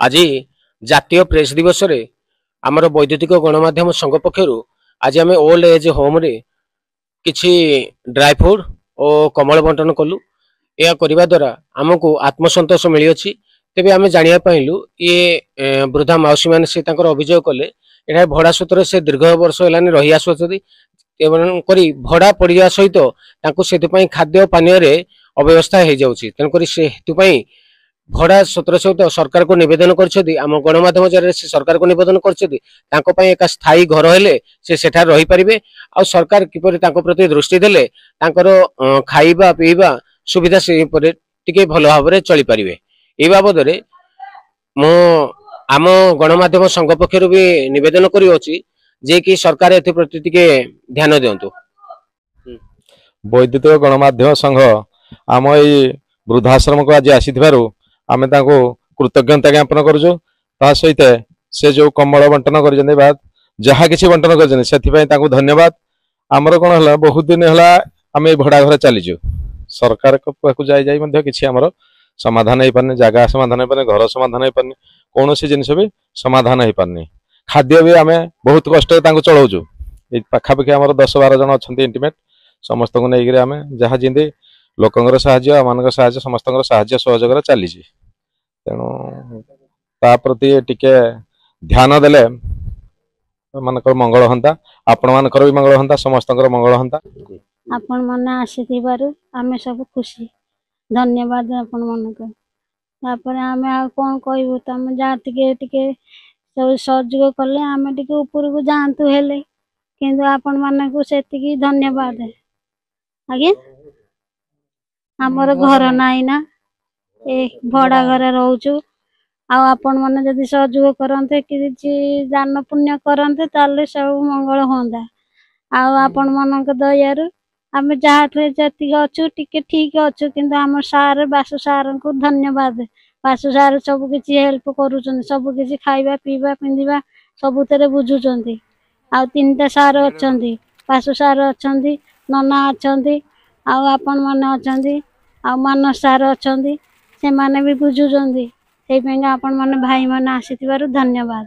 आज जातीय प्रेस दिवस रे आमर वैद्युतिक गणमाध्यम संघ पक्षर आज आम ओल्ड एज होम रे किछि ड्राई फ्रूट और कमल बंटन कलु। यह करने द्वारा आमको आत्मसंतोष मिली। तेबे आम जाना पाइलु ये वृद्धा मौसी मैंने से अभियोग कले यहाँ भड़ा सूत्र से दीर्घ वर्ष है रही आसुच्च भड़ा पड़ा सहित खाद्य पानी अव्यवस्था हो जाऊँगी। तेणुक से भड़ा सूत्र सहित सरकार को निवेदन करम गणमाध्यम जरिए से सरकार को निवेदन कर एक स्थायी घर हेले से सेठा रही पारिबे। आ सरकार किपरि तांको प्रति दृष्टि देले खाइबा पीबा सुविधा से टिके भल भाव में चली पारिबे। ए बाबद रे मो आम गणमाध्यम संघ पक्षर भी निवेदन करी जे कि सरकार एथि प्रति टिके ध्यान दियंतु। वैद्युतिक गणमाध्यम संघ आम ये वृद्धाश्रम को आज आसीथिबारु आमे ताको कृतज्ञता ज्ञापन करूछु। ता सहित से जो कमल बंटन कर बाद जहाँ किसी बंटन कर धन्यवाद। आमर कौन है बहुत दिन है आम भड़ा घर चलीचु सरकार को जाई किसी आमर समाधान हो पारनी, जगह समाधान हो पारनी, घर समाधान हो पारनी, कौन सी जिनस भी समाधान हो पारनी। खाद्य भी आम बहुत कष्ट चलाऊचु। पाखापाखि आम 10-12 जन अच्छा इंटीमेट समस्त को लेकर आम जहाँ जमी लोकंर साहाय्य मान साहाय्य समस्त साहाय्य सहयोग चली। तेणु ता प्रति टिके ध्यान देले मानकर मंगल हंता, आपण मानकर भी मंगल हंता, समस्त मंगल हंता। आपण माने आसीथिबारु आमे सब खुशी धन्यवाद आपण मानक। तापर आमे आ कोन कहबो तम जा टिके टिके सब सहयोग कले आमे टिके ऊपर को जानतु हेले किंतु आपण मानक सेतिकी धन्यवाद आगे। हमर घर नाही ना एक भड़ा घर रहउछु। आपण माने जदि सहयोग करन्ते कि दान पुण्य करन्ते ताले सब मंगल होंदा। आपण मानक दयारु आमे जहाँ जति अच्छु टिके ठीक अच्छु किंतु आम सार बासु सार को धन्यवाद। बासु सार सब किछि हेल्प करूछन, सब किछि खाइबा पीबा पिंदिबा सबुतरे बुझुचंती। आ 3टा सार अछंती, बासु सार अछंती, नना अछंती, आपण माने अछंती, मानस सार अछंती, से माने भी बुझुचंती। सेइ पेंगा आपण माने भाई माने आसीथिबारु धन्यवाद।